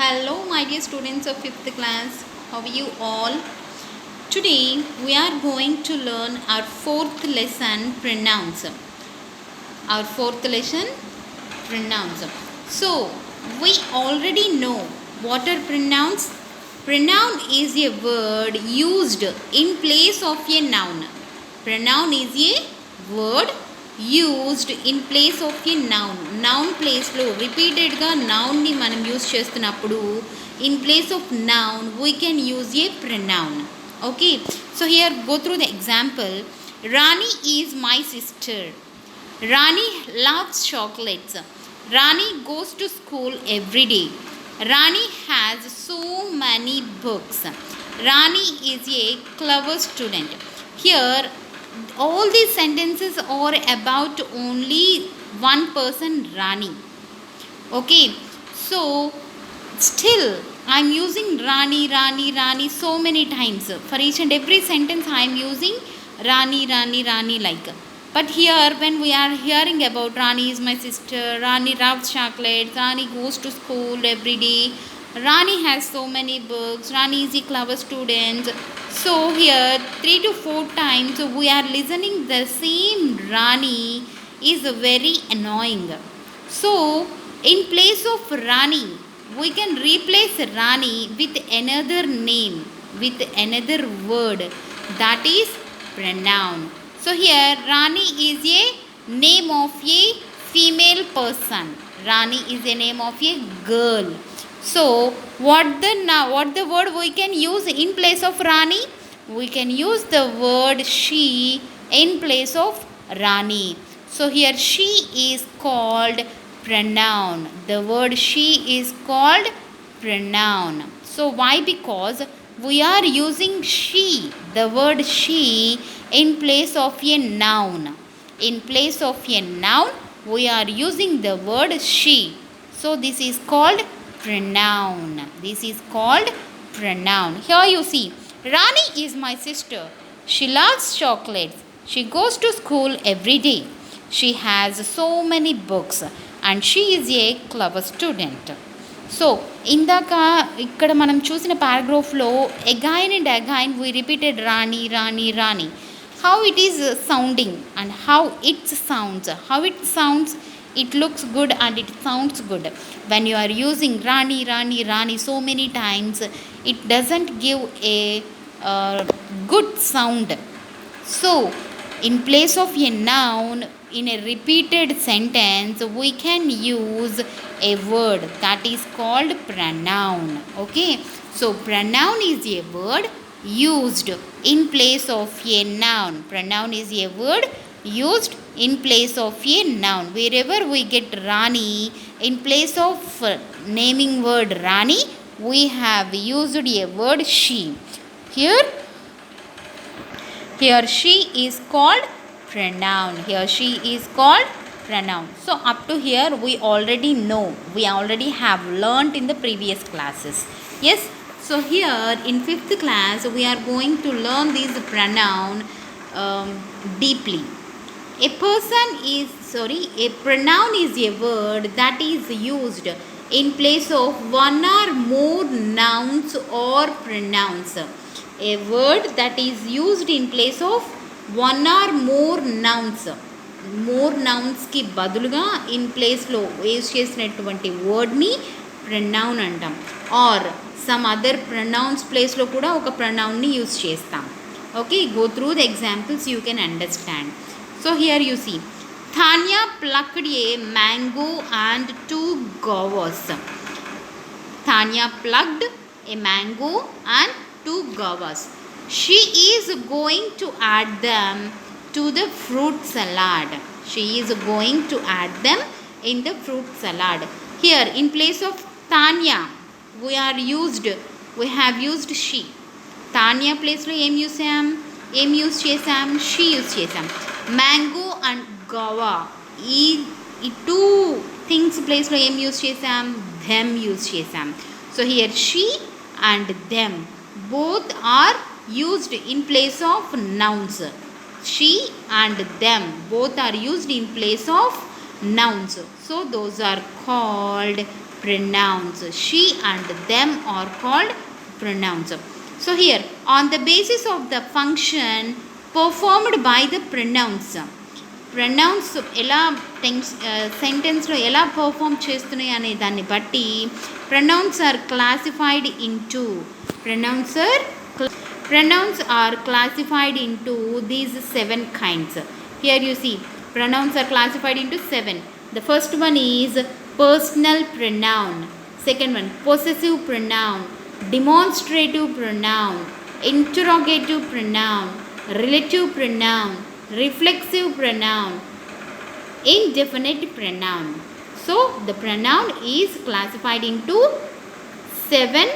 Hello, my dear students of 5th class. How are you all? Today, we are going to learn our 4th lesson, pronouns. Our 4th lesson, pronouns. So, we already know what are pronouns. Pronoun is a word used in place of a noun. Pronoun is a word used in place of a noun. Noun place lo repeated ga noun ni manam use chestunappudu in place of noun we can use a pronoun. Okay, so here go through the example. Rani is my sister. Rani loves chocolates. Rani goes to school every day. Rani has so many books. Rani is a clever student. Here, all these sentences are about only one person, Rani. Okay, so still I am using Rani so many times. For each and every sentence I am using Rani like. But here when we are hearing about Rani is my sister, Rani loves chocolates, Rani goes to school every day, Rani has so many books, Rani is a clever student. So here 3 to 4 times we are listening the same Rani is very annoying. So in place of Rani we can replace Rani with another name, with another word, that is pronoun. So here Rani is a name of a female person. Rani is a name of a girl. So what the word we can use in place of Rani? We can use the word she in place of Rani. So here she is called pronoun. The word she is called pronoun. So why? Because we are using she, the word she, in place of a noun. In place of a noun we are using the word she. So this is called pronoun. This is called pronoun. Here you see, Rani is my sister. She loves chocolates. She goes to school every day. She has so many books and she is a clever student. So ఇందాక ఇక్కడ మనం చూసిన పారాగ్రాఫ్లో again and again we repeated Rani. How it is sounding and how it sounds, it looks good and it sounds good. When you are using Rani so many times, it doesn't give a good sound. So in place of a noun in a repeated sentence we can use a word that is called pronoun. Okay, so pronoun is a word used in place of a noun. Pronoun is a word used in place of a noun. Wherever we get Rani, in place of naming word Rani we have used a word she. Here she is called pronoun. Here she is called pronoun. So up to here we already know, we already have learnt in the previous classes. Yes, so here in 5th class we are going to learn these pronoun deeply. A pronoun is a word that is used in place of one or more nouns or pronouns. A word that is used in place of one or more nouns. More నౌన్స్కి బదులుగా in ప్లేస్లో use చేసినటువంటి వర్డ్ని pronoun అంటాం. Or some other pronouns ప్లేస్లో కూడా ఒక ప్రొనౌన్ని యూజ్ చేస్తాం. Okay, go through the examples you can understand. So here you see, Tanya plucked a mango and 2 guavas. Tanya plucked a mango and 2 guavas. She is going to add them to the fruit salad. She is going to add them in the fruit salad. Here in place of Tanya we have used she. Tanya place lo em use chesam she use chesam. Mango and guava ఈ 2 things place lo em use chesam them use chesam. So here she and them both are used in place of nouns. She and them both are used in place of nouns. So those are called pronouns. She and them are called pronouns. So here, on the basis of the function performed by the pronouns, pronouns ఎలా సెంటెన్స్లో ఎలా perform చేస్తున్నాయి అనే దాన్ని బట్టి pronouns are classified into pronouns are classified into these 7 kinds. Here you see, pronouns are classified into 7. The first one is personal pronoun. Second one, possessive pronoun, demonstrative pronoun, interrogative pronoun, relative pronoun, reflexive pronoun, indefinite pronoun. So the pronoun is classified into 7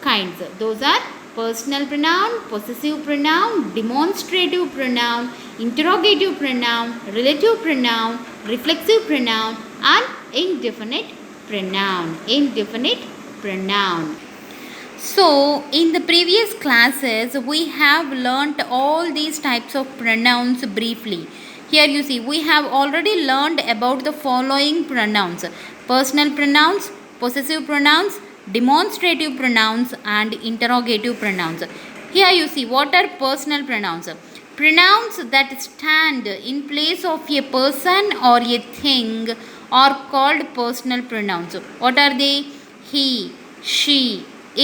kinds. Those are personal pronoun, possessive pronoun, demonstrative pronoun, interrogative pronoun, relative pronoun, reflexive pronoun, and indefinite pronoun. So in the previous classes we have learnt all these types of pronouns briefly. Here you see, we have already learned about the following pronouns: personal pronouns, possessive pronouns, demonstrative pronouns, and interrogative pronouns. Here you see, what are personal pronouns? Pronouns that stand in place of a person or a thing are called personal pronouns. What are they? He, she,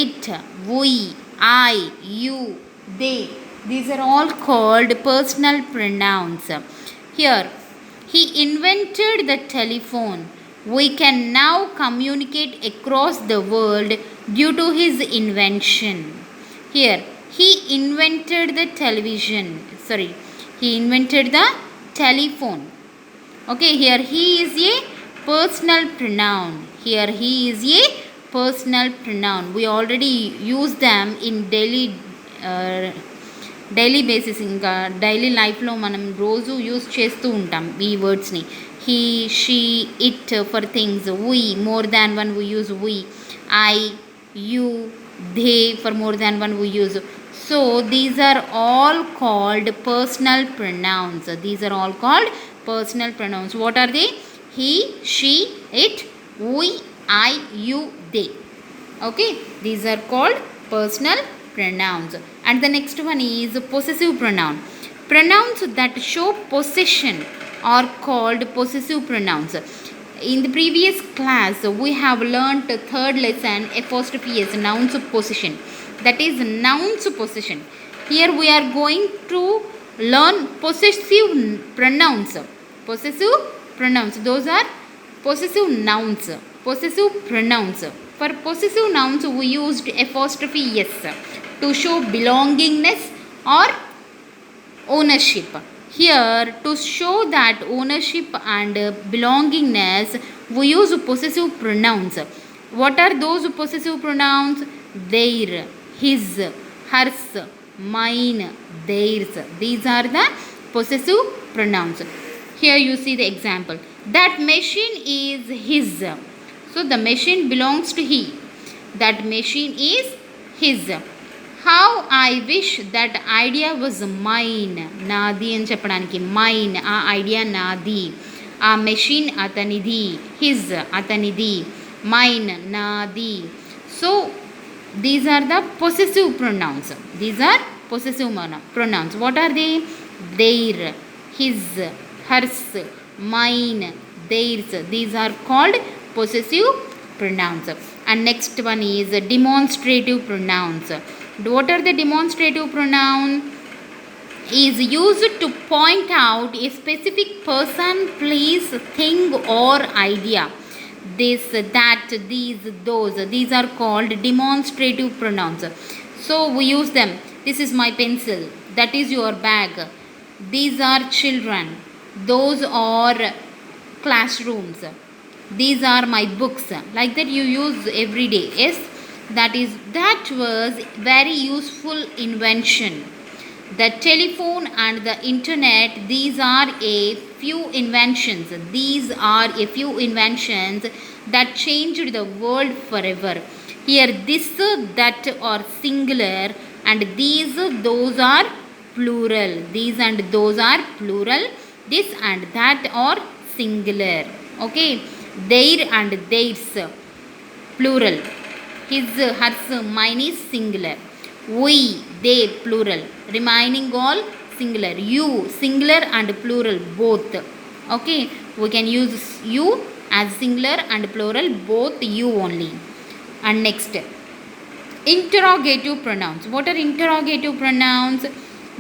it, we, I, you, they. These are all called personal pronouns. Here, he invented the telephone. We can now communicate across the world due to his invention. Here, he invented the he invented the telephone. Okay, here he is a personal pronoun. We already use them in daily basis, ఇంకా daily లైఫ్లో మనం రోజు use చేస్తూ ఉంటాం ఈ వర్డ్స్ని. He, she, it for things, we, more than one we use we, I, you, they for more than one we use. So these are all called personal pronouns. What are they? He, she, it, we, I, you, they. Okay, these are called personal pronouns. And the next one is possessive pronoun. Pronouns that show possession are called possessive pronouns. In the previous class we have learnt third lesson apostrophe s, nouns of possession. That is nouns of possession. Here we are going to learn possessive pronouns. Those are possessive nouns, possessive pronouns. For possessive nouns we used apostrophe s to show belongingness or ownership. Here, to show that ownership and belongingness, we use possessive pronouns. What are those possessive pronouns? Their, his, hers, mine, theirs. These are the possessive pronouns. Here you see the example. That machine is his. So the machine belongs to he. That machine is his. How I wish that idea was mine. నాది అని చెప్పడానికి mine, ఆ idea నాది. ఆ machine అతనిది, his అతనిది, mine నాది. So these are the possessive pronouns. What are they? Their, his, hers, mine, theirs. These are called possessive pronouns. And next one is demonstrative pronouns. What are the demonstrative pronoun? Is used to point out a specific person, place, thing or idea. This, that, these, those. These are called demonstrative pronouns. So we use them. This is my pencil. That is your bag. These are children. Those are classrooms. These are my books. Like that you use every day. Yes, that was very useful invention. The telephone and the internet, these are a few inventions that changed the world forever. Here this, that are singular, and these, those are plural. This and that are singular. Okay, their and theirs. plural. His, hers, mine is singular. We, they, plural. Remaining all singular. You, singular and plural both. Okay, we can use you as singular and plural both, you only. And next, interrogative pronouns. What are interrogative pronouns?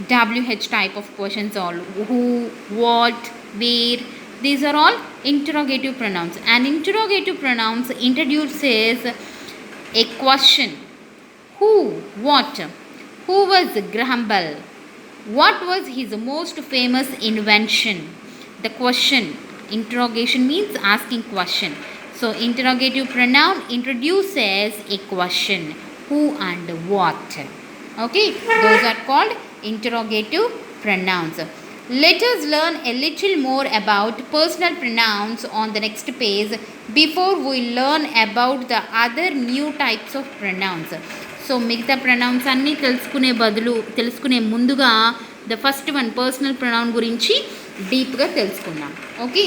WH type of questions, all who, what, where, these are all interrogative pronouns. And interrogative pronouns introduces a question. Who, what? Who was Graham Bell? What was his most famous invention? The question. Interrogation means asking question. So interrogative pronoun introduces a question. Who and what? Okay, those are called interrogative pronouns. Let us learn a little more about personal pronouns on the next page before we learn about the other new types of pronouns. So మిగతా pronounce అన్నీ తెలుసుకునే ముందుగా the first one personal pronoun గురించి డీప్గా తెలుసుకుందాం. Okay,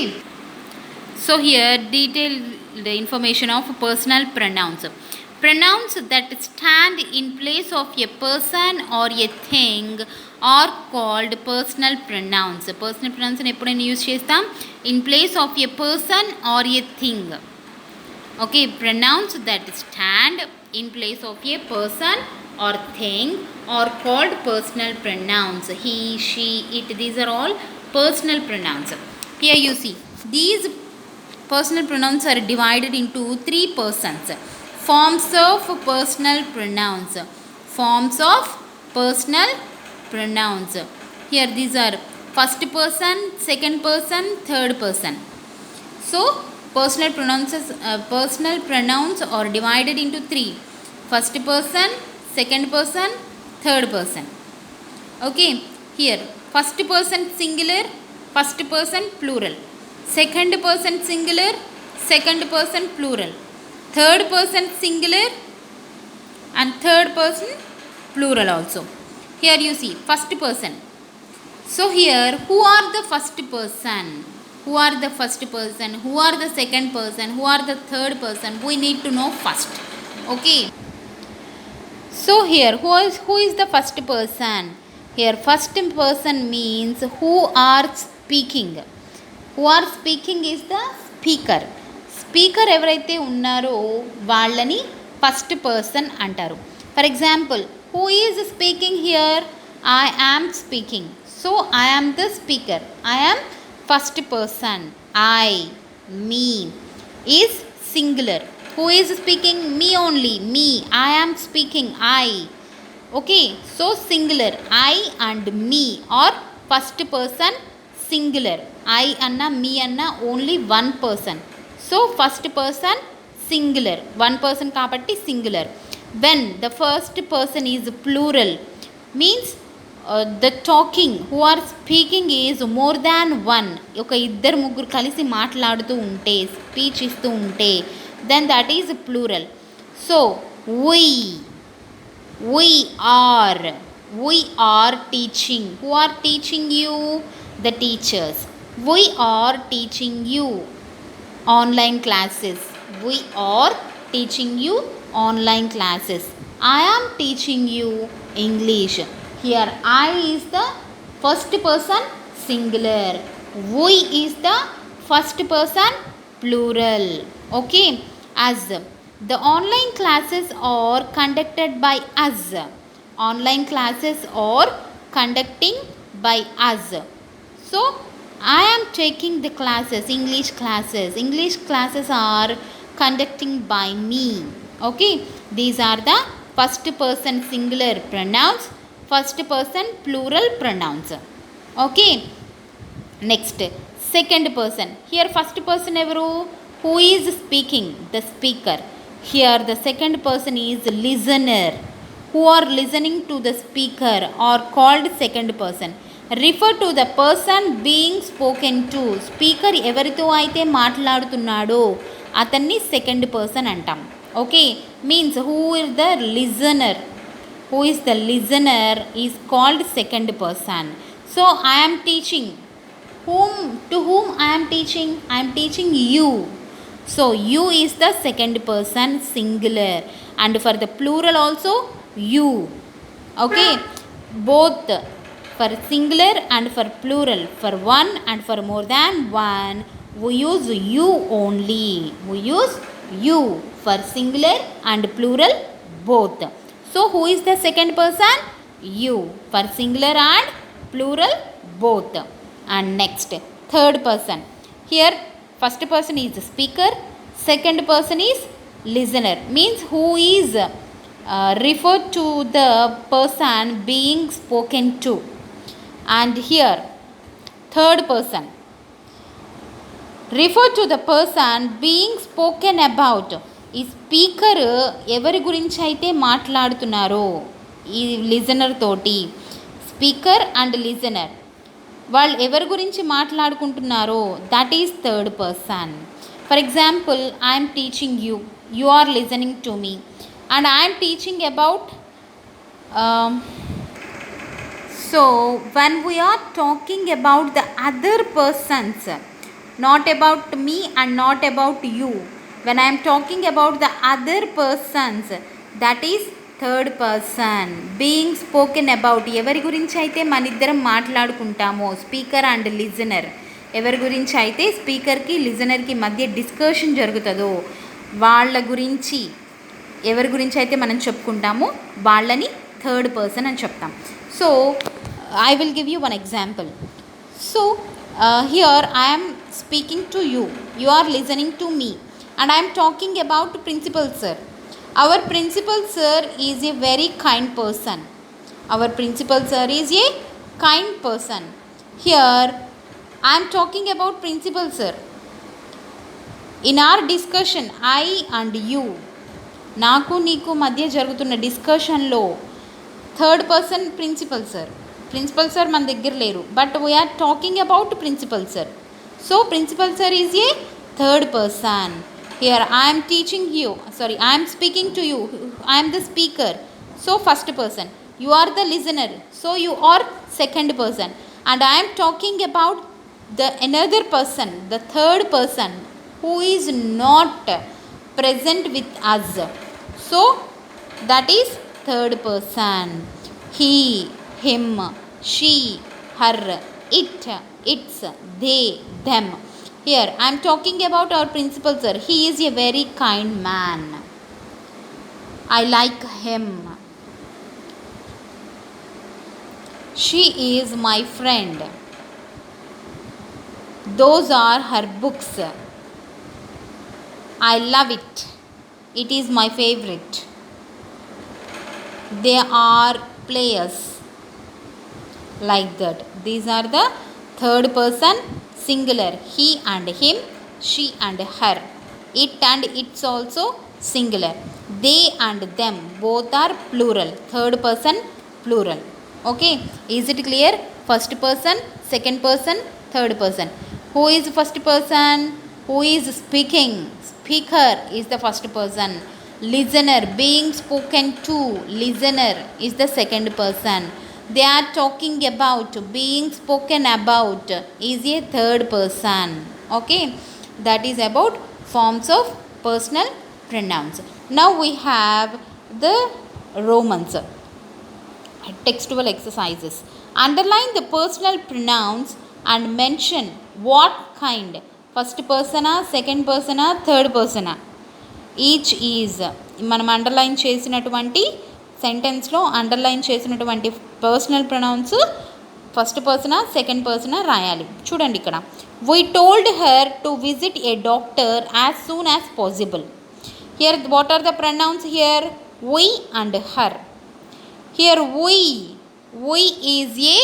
so here detailed information of personal pronouns. Pronouns that stand in place of a person or a thing are called personal pronouns. Personal pronouns ni eppudaina use chestam in place of a person or a thing. Okay, pronouns that stand in place of a person or thing are called personal pronouns. He, she, it, these are all personal pronouns. Here you see, these personal pronouns are divided into three persons. Forms of personal pronouns. Forms of personal pronouns. Here these are first person, second person, third person. So personal pronouns are divided into three. First person, second person, third person. Okay, here first person singular, first person plural. Second person singular, second person plural. Third person singular and third person plural also. Here you see first person. So here, who are the first person? Who are the first person? Who are the second person? Who are the third person? We need to know first. Okay. So here, who is the first person? Here first person means who are speaking. Who are speaking is the speaker. Speaker ఎవరైతే ఉన్నారో వాళ్ళని first person అంటారు. For example, who is speaking here? I am speaking. So I am the speaker. I am first person. I, me is singular. Who is speaking? Me only. Me. I am speaking. I. Okay, so singular. I and me are first person singular. I అన్న me అన్న only one person. So first person singular, one person kabatti singular. When the first person is plural means the talking, who are speaking is more than one. Oka iddaru mugguru kalisi maatladutu unte, speech istu unte, then that is plural. So we are teaching. Who are teaching you? The teachers. We are teaching you online classes. We are teaching you online classes. I am teaching you English. Here I is the first person singular. We is the first person plural. Okay, as the online classes are conducted by us. Online classes are conducting by us. So I am taking the classes, English classes. English classes are conducting by me. Okay, these are the first person singular pronouns, first person plural pronouns. Okay, next, second person. Here first person evaru? Who is speaking? The speaker. Here the second person is listener. Who are listening to the speaker are called second person. Refer to the person being spoken to. Speaker ఎవరితో అయితే మాట్లాడుతున్నాడో అతన్ని second person అంటాం. Okay, means who is the listener. Who is the listener is called second person. So I am teaching. To whom I am teaching? I am teaching you. So you is the second person singular, and for the plural also you. Okay, both for singular and for plural, for one and for more than one, we use you only. We use you for singular and plural both. So who is the second person? You for singular and plural both. And next, third person. Here first person is the speaker, second person is listener, means who is referred to the person being spoken to. And here third person refer to the person being spoken about. ఈ speaker ఎవరి గురించి అయితే మాట్లాడుతున్నారో ఈ listener తోటి, speaker and listener వాళ్ళు ఎవరి గురించి మాట్లాడుకుంటున్నారో that is third person. For example, I'm teaching you, you are listening to me, and I'm teaching about. So when we are talking about the other persons, not about me and not about you, when I am talking about the other persons, that is third person being spoken about. ఎవరి గురించి అయితే మన ఇద్దరం మాట్లాడుకుంటామో, speaker and listener, ఎవరి గురించి అయితే స్పీకర్కి లిజనర్కి మధ్య discussion జరుగుతుందో వాళ్ళ గురించి, ఎవరి గురించి అయితే మనం చెప్పుకుంటామో వాళ్ళని థర్డ్ పర్సన్ అని చెప్తాం. So I will give you one example. So here I am speaking to you, you are listening to me, and I am talking about principal sir. Our principal sir is a very kind person. Our principal sir is a kind person. Here I am talking about principal sir. In our discussion, I and you, నాకు నీకు మధ్య జరుగుతున్న డిస్కషన్లో third person principal sir. Principal sir మన దగ్గర లేరు, but we are talking about principal sir. So principal sir is a third person. Here I'm teaching you, sorry I'm speaking to you, I'm the speaker, so first person. You are the listener, so you are second person. And I'm talking about the another person, the third person who is not present with us, so that is third person. He, him, she, her, it, its, they, them. Here I am talking about our principal sir. He is a very kind man, I like him. She is my friend, those are her books, I love it, it is my favorite. They are players, like that. These are the third person singular. He and him, she and her, it and its also singular. They and them both are plural, third person plural. Okay, is it clear? First person, second person, third person. Who is first person? Who is speaking? Speaker is the first person. Listener, being spoken to, listener is the second person. They are talking about, being spoken about is a third person. Okay, that is about forms of personal pronouns. Now we have the Romans textual exercises. Underline the personal pronouns and mention what kind, first పర్సనా, second పర్సనా, third పర్సనా. Each is, మనం underline చేసినటువంటి సెంటెన్స్లో underline చేసినటువంటి personal pronouns first పర్సనా, second పర్సనా రాయాలి. చూడండి ఇక్కడ, we told her to visit a doctor as soon as possible. Here what are the pronouns here? We and her. Here we is a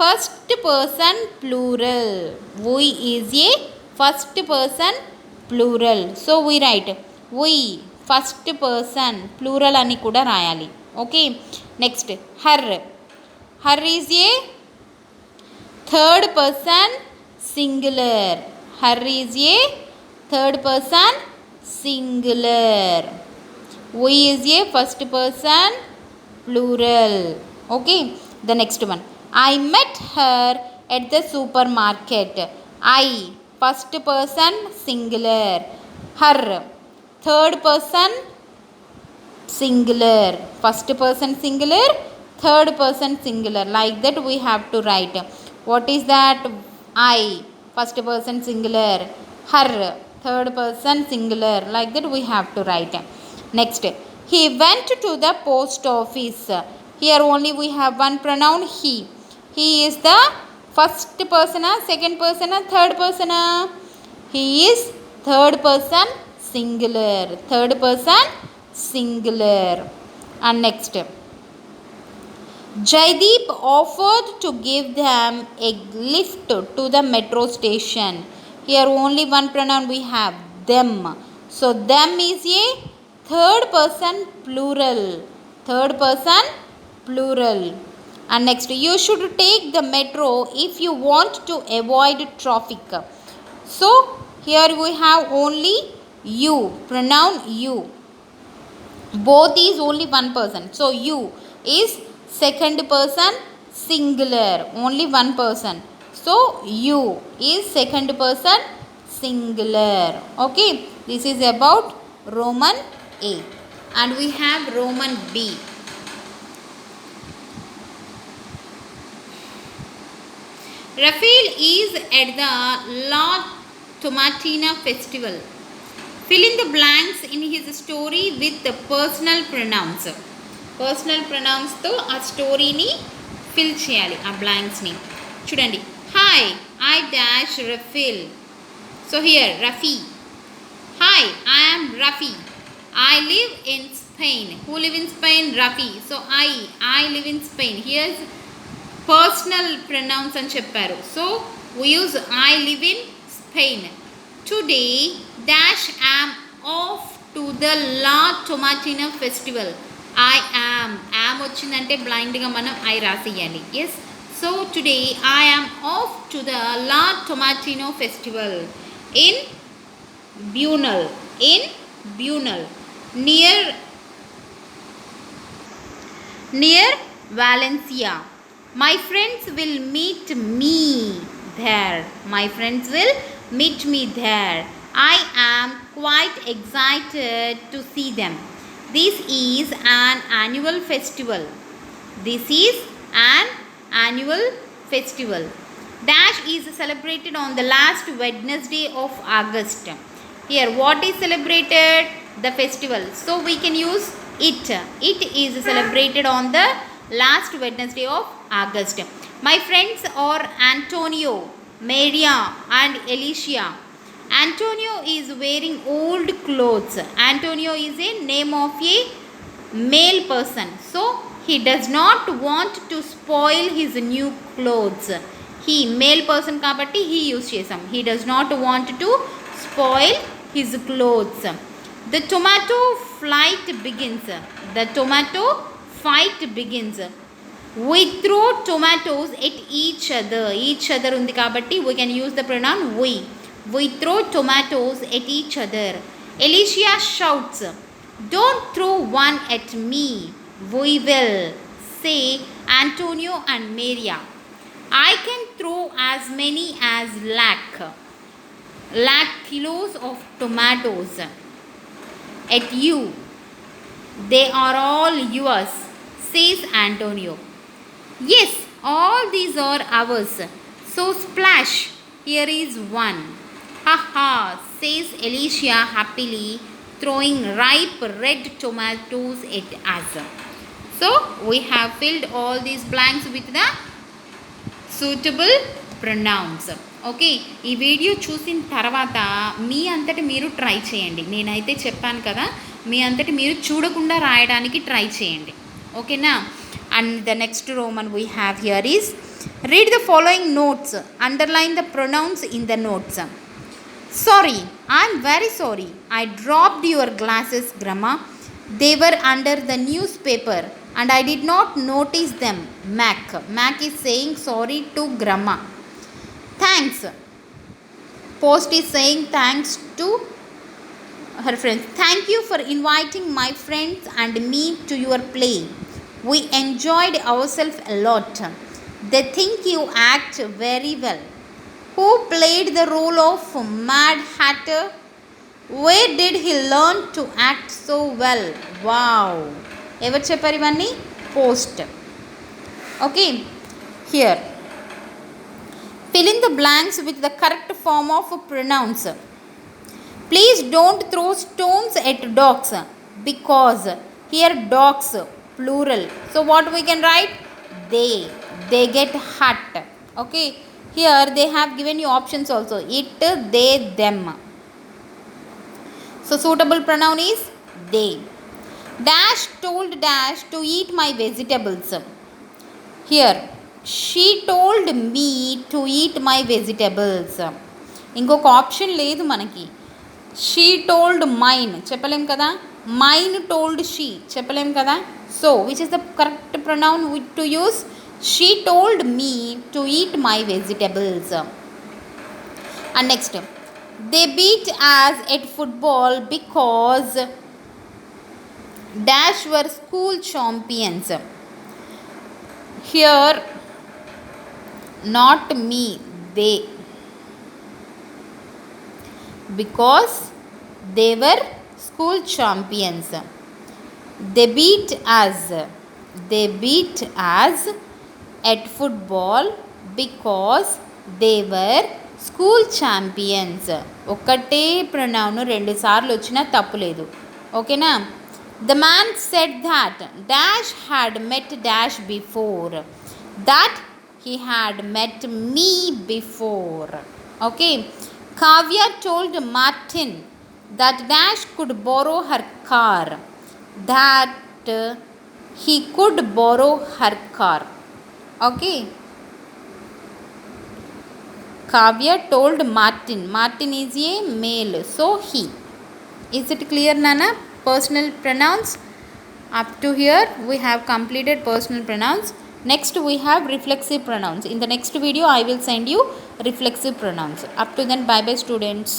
first person plural. We is a first person plural. So we write we first person plural అని కూడా రాయాలి. Okay, next her. Her is a third person singular. Her is a third person singular. We is a first person plural. Okay, the next one, I met her at the supermarket. I first person singular. Her, third person singular. First person singular, third person singular. Like that we have to write. What is that? I, first person singular. Her, third person singular. Like that we have to write. Next, he went to the post office. Here only we have one pronoun he. He is the first person, second person, third person. He is third person singular. Third person singular. And next, Jaideep offered to give them a lift to the metro station. Here only one pronoun we have, them. So them is a third person plural. Third person plural. And next, you should take the metro if you want to avoid traffic. So here we have only you, pronoun you. Both is only one person. So you is second person singular, only one person. So you is second person singular. Okay, this is about Roman A. And we have Roman B. Raphael is at the La Tomatina festival. Fill in the blanks in his story with the personal pronouns. Personal pronouns తో ఆ స్టోరీని fill చేయాలి, ఆ బ్లాంక్స్ని. చూడండి, hi I dash rifle. So here Rafi. Hi I am Rafi. I live in Spain. Who live in Spain? Rafi. So I live in Spain. Here's personal pronouns అని చెప్పారు. So we use I live in Spain. Today dash am off to the La Tomatina festival. I am వచ్చిందంటే బ్లైండ్గా మనం I రాసేయాలి. Yes. So today I am off to the La Tomatina festival in Bunal. Near Valencia. My friends will meet me there. I am quite excited to see them. This is an annual festival. Dash is celebrated on the last Wednesday of August. Here, what is celebrated? The festival. So we can use it. It is celebrated on the last Wednesday of August. My friends are Antonio, Maria and Alicia. Antonio is wearing old clothes. Antonio is a name of a male person. So he does not want to spoil his new clothes. He, male person kabatti he use chesam. He does not want to spoil his clothes. The tomato fight begins. We throw tomatoes at each other. Each other undi kabatti we can use the pronoun we. We throw tomatoes at each other. Alicia shouts, "Don't throw one at me." We will, say Antonio and Maria. I can throw as many as lakh kilos of tomatoes at you. They are all yours, says Antonio. Yes, all these are ours. So splash, here is one. Ha ha, says Alicia happily, throwing ripe red tomatoes at us. So we have filled all these blanks with the suitable pronouns. Okay, ఈ video చూసిన తర్వాత మీ అంతటి మీరు try చేయండి. నేనైతే చెప్పాను కదా, మీ అంతటి మీరు చూడకుండా రాయడానికి ట్రై చేయండి. ఓకేనా? And the next roman we have here is, read the following notes, underline the pronouns in the notes. Sorry, I'm very sorry. I dropped your glasses, Grandma. They were under the newspaper and I did not notice them. Mac is saying sorry to Grandma. Thanks. Post is saying thanks to her friends. Thank you for inviting my friends and me to your play. We enjoyed ourselves a lot. They think you act very well. Who played the role of Mad Hatter? Where did he learn to act so well? Wow. ఎవరు చెప్పారు ఇవన్నీ? Post. Okay, here fill in the blanks with the correct form of pronouns. Please don't throw stones at dogs because here dogs plural. So what we can write? They get hurt. Okay, here they have given you options also. It, they, them. So suitable pronoun is they. Dash told Dash to eat my vegetables. Here she told me to eat my vegetables. ఇంకొక option లేదు మనకి. She told mine చెప్పలేం కదా, mine told she చెప్పలేం కదా. So which is the correct pronoun to use? She told me to eat my vegetables. And next, they beat as at football because dash were school champions. Here not me, they, because they were school champions. They beat us at football because they were school champions. ఒకటే pronoun రెండు సార్లు వచ్చినా తప్పులేదు. ఓకేనా? The man said that Dash had met Dash before. That he had met me before. Okay. Kavya told Martin that Dash could borrow her car. That he could borrow her car. Okay. Kavya told Martin. Martin is a male, so he. Is it clear, Nana? Personal pronouns. Up to here we have completed personal pronouns. Next we have reflexive pronouns. In the next video I will send you reflexive pronouns. Up to then, bye bye students.